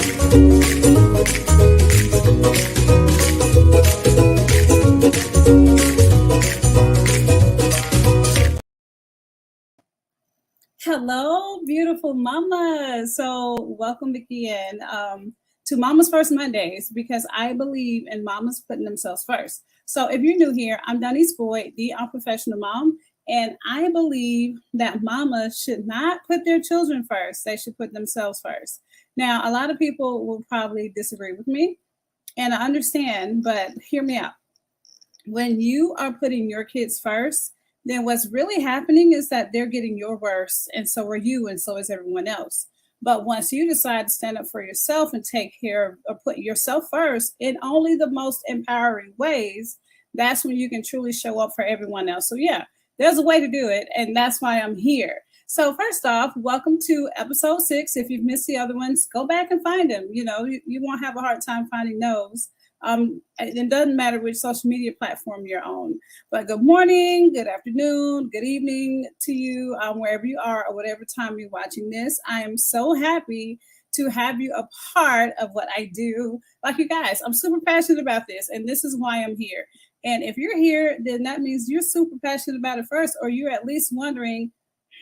Hello, beautiful mama. So welcome again to Mama's First Mondays because I believe in mamas putting themselves first. So if you're new here, I'm Denise Boyd, the unprofessional mom, and I believe that mamas should not put their children first. They should put themselves first. Now, a lot of people will probably disagree with me, and I understand, but hear me out. When you are putting your kids first, then what's really happening is that they're getting your worst, and so are you, and so is everyone else. But once you decide to stand up for yourself and take care of or put yourself first in only the most empowering ways, that's when you can truly show up for everyone else. So, yeah, there's a way to do it, and that's why I'm here. So, first off, welcome to episode 6. If you've missed the other ones, go back and find them. You won't have a hard time finding those. It doesn't matter which social media platform you're on. But good morning, good afternoon, good evening to you, wherever you are or whatever time you're watching this. I am so happy to have you a part of what I do. Like you guys, I'm super passionate about this, and this is why I'm here. And if you're here, then that means you're super passionate about it first, or you're at least wondering,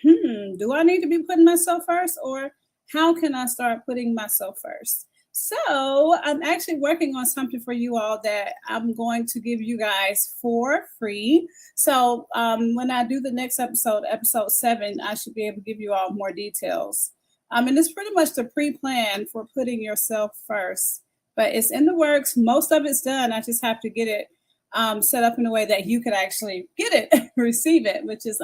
do I need to be putting myself first, or how can I start putting myself first? So I'm actually working on something for you all that I'm going to give you guys for free. So when I do the next episode 7, I should be able to give you all more details. And it's pretty much the pre-plan for putting yourself first. But it's in the works. Most of it's done. I just have to get it set up in a way that you could actually get it, receive it, which is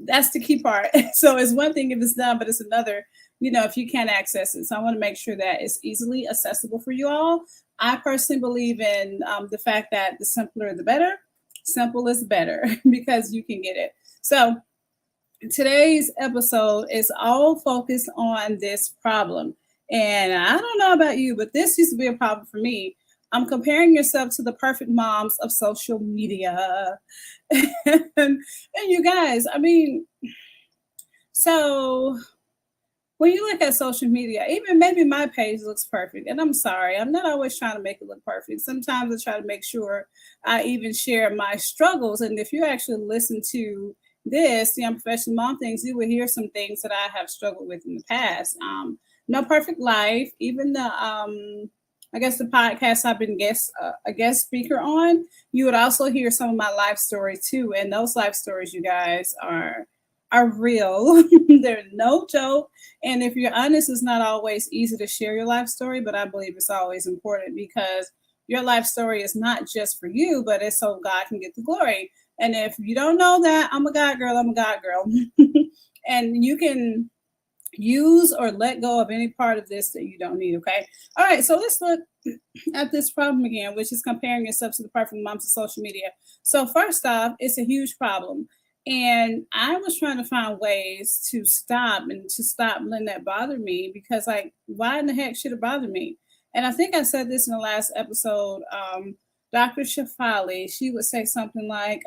that's the key part. So it's one thing if it's done, but it's another if you can't access it. So I want to make sure that it's easily accessible for you all. I personally believe in the fact that the simpler, the better. Simple is better because you can get it. So today's episode is all focused on this problem. And I don't know about you, but this used to be a problem for me. I'm comparing yourself to the perfect moms of social media. and you guys, so when you look at social media, even maybe my page looks perfect. And I'm sorry, I'm not always trying to make it look perfect. Sometimes I try to make sure I even share my struggles. And if you actually listen to this, the Unprofessional Mom Things, you will hear some things that I have struggled with in the past. No Perfect Life, even the I guess the podcast I've been a guest speaker on, you would also hear some of my life stories too. And those life stories, you guys, are real. They're no joke. And if you're honest, it's not always easy to share your life story, but I believe it's always important because your life story is not just for you, but it's so God can get the glory. And if you don't know that, I'm a God girl. And you can use or let go of any part of this that you don't need. Okay. All right. So let's look at this problem again, which is comparing yourself to the perfect moms of social media. So first off, it's a huge problem. And I was trying to find ways to stop letting that bother me because, like, why in the heck should it bother me? And I think I said this in the last episode. Dr. Shafali, she would say something like,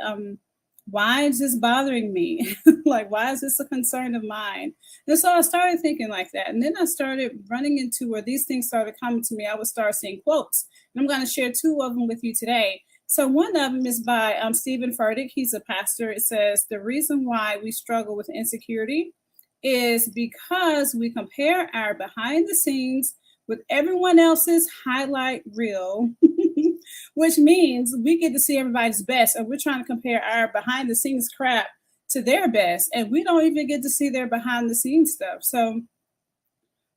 why is this bothering me? Like, why is this a concern of mine? And so I started thinking like that. And then I started running into where these things started coming to me. I would start seeing quotes. And I'm going to share 2 of them with you today. So one of them is by Stephen Furtick. He's a pastor. It says, the reason why we struggle with insecurity is because we compare our behind the scenes with everyone else's highlight reel, which means we get to see everybody's best. And we're trying to compare our behind the scenes crap to their best. And we don't even get to see their behind the scenes stuff. So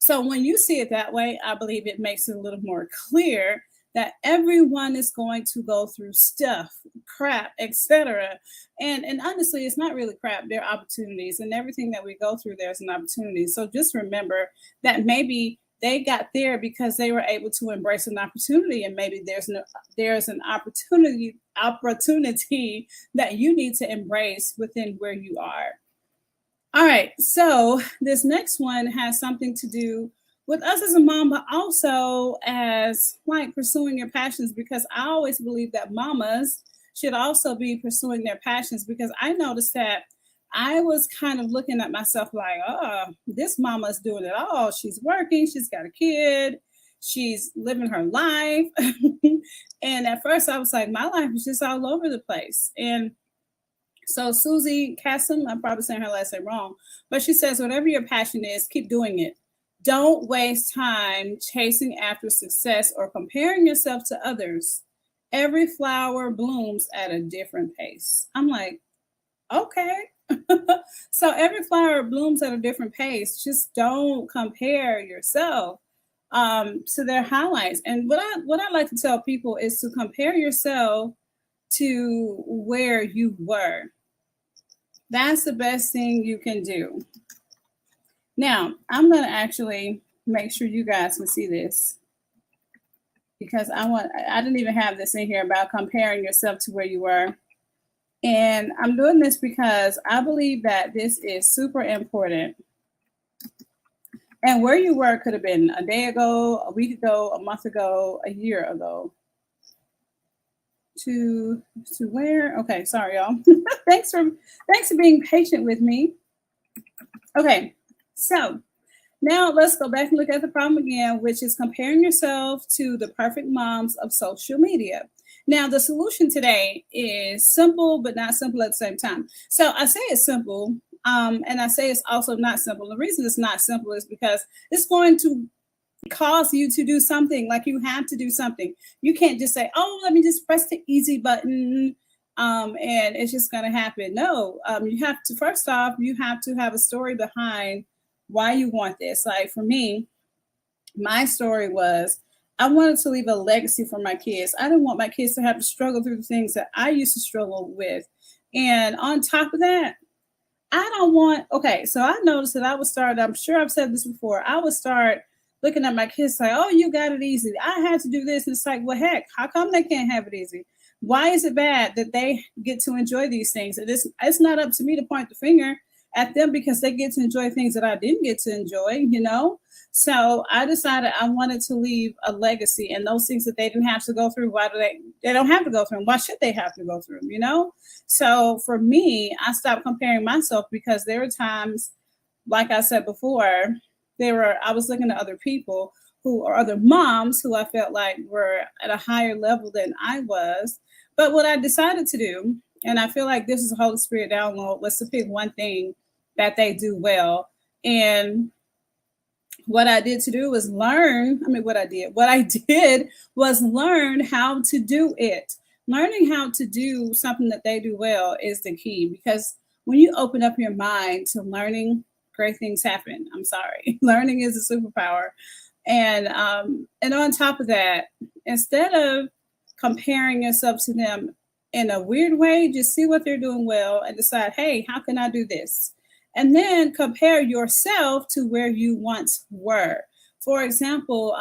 when you see it that way, I believe it makes it a little more clear that everyone is going to go through stuff, crap, etc. And honestly, it's not really crap. There are opportunities, and everything that we go through, there's an opportunity. So just remember that maybe they got there because they were able to embrace an opportunity, and maybe there's an opportunity that you need to embrace within where you are. All right, so this next one has something to do with us as a mom, but also as like pursuing your passions, because I always believe that mamas should also be pursuing their passions, because I noticed that I was kind of looking at myself like, oh, this mama's doing it all. She's working, she's got a kid, she's living her life. And at first I was like, my life is just all over the place. And so Susie Cassim, I'm probably saying her last name wrong, but she says, whatever your passion is, keep doing it. Don't waste time chasing after success or comparing yourself to others. Every flower blooms at a different pace. I'm like, okay. So every flower blooms at a different pace. Just don't compare yourself to their highlights. And what I like to tell people is to compare yourself to where you were. That's the best thing you can do. Now, I'm going to actually make sure you guys can see this because I didn't even have this in here about comparing yourself to where you were. And I'm doing this because I believe that this is super important. And where you were could have been a day ago, a week ago, a month ago, a year ago. To where? Okay, sorry, y'all. thanks for being patient with me. Okay, so now let's go back and look at the problem again, which is comparing yourself to the perfect moms of social media. Now, the solution today is simple, but not simple at the same time. So I say it's simple, and I say it's also not simple. The reason it's not simple is because it's going to cause you to do something. Like you have to do something. You can't just say, oh, let me just press the easy button and it's just going to happen. No, you have to, first off, you have to have a story behind why you want this. Like for me, my story was I wanted to leave a legacy for my kids. I didn't want my kids to have to struggle through the things that I used to struggle with. And on top of that, I don't want, okay, so I noticed that I would start, I'm sure I've said this before, I would start looking at my kids like, oh, you got it easy. I had to do this. And it's like, well, heck, how come they can't have it easy? Why is it bad that they get to enjoy these things? It's not up to me to point the finger at them because they get to enjoy things that I didn't get to enjoy, you know? So I decided I wanted to leave a legacy, and those things that they didn't have to go through, why do they don't have to go through them? Why should they have to go through them, you know? So for me, I stopped comparing myself because there were times, like I said before, I was looking at other people who are other moms who I felt like were at a higher level than I was. But what I decided to do, and I feel like this is a Holy Spirit download, was to pick one thing that they do well. And what I did to do was what I did was learn how to do it. Learning how to do something that they do well is the key, because when you open up your mind to learning, great things happen. I'm sorry. Learning is a superpower. And on top of that, instead of comparing yourself to them in a weird way, just see what they're doing well and decide, hey, how can I do this? And then compare yourself to where you once were. For example,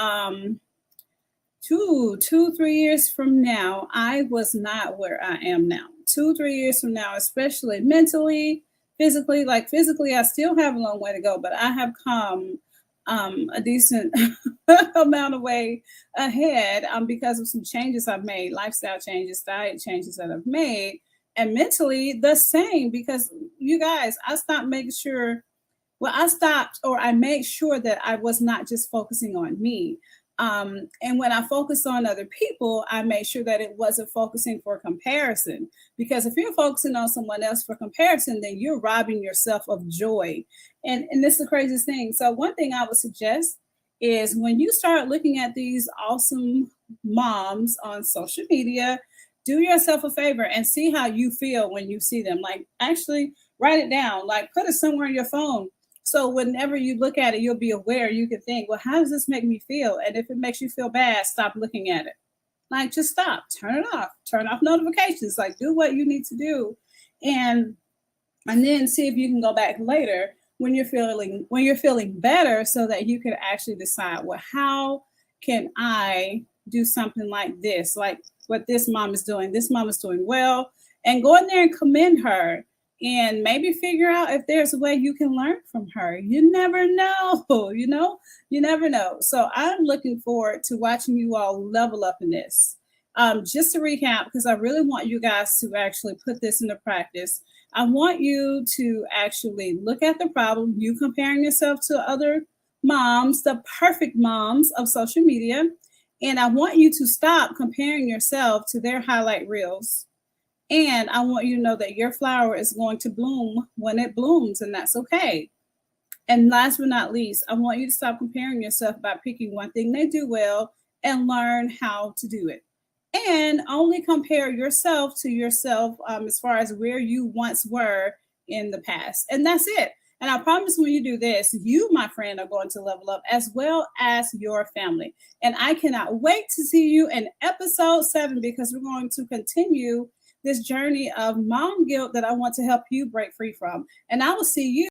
3 years from now, I was not where I am now. 3 years from now, especially mentally, physically, I still have a long way to go, but I have come a decent amount of way ahead because of some changes I've made, lifestyle changes, diet changes that I've made. And mentally, the same, because you guys, I made sure that I was not just focusing on me. And when I focused on other people, I made sure that it wasn't focusing for comparison. Because if you're focusing on someone else for comparison, then you're robbing yourself of joy. And this is the craziest thing. So one thing I would suggest is when you start looking at these awesome moms on social media, do yourself a favor and see how you feel when you see them. Like actually write it down, like put it somewhere on your phone. So whenever you look at it, you'll be aware. You can think, well, how does this make me feel? And if it makes you feel bad, stop looking at it. Like just stop, turn off notifications, like do what you need to do. And then see if you can go back later when you're feeling better, so that you can actually decide, well, how can I do something like this? Like what this mom is doing. This mom is doing well. And go in there and commend her and maybe figure out if there's a way you can learn from her. You never know, you never know. So I'm looking forward to watching you all level up in this. Just to recap, because I really want you guys to actually put this into practice. I want you to actually look at the problem, you comparing yourself to other moms, the perfect moms of social media. And I want you to stop comparing yourself to their highlight reels. And I want you to know that your flower is going to bloom when it blooms, and that's okay. And last but not least, I want you to stop comparing yourself by picking one thing they do well and learn how to do it. And only compare yourself to yourself as far as where you once were in the past. And that's it. And I promise when you do this, you, my friend, are going to level up as well as your family. And I cannot wait to see you in episode 7 because we're going to continue this journey of mom guilt that I want to help you break free from. And I will see you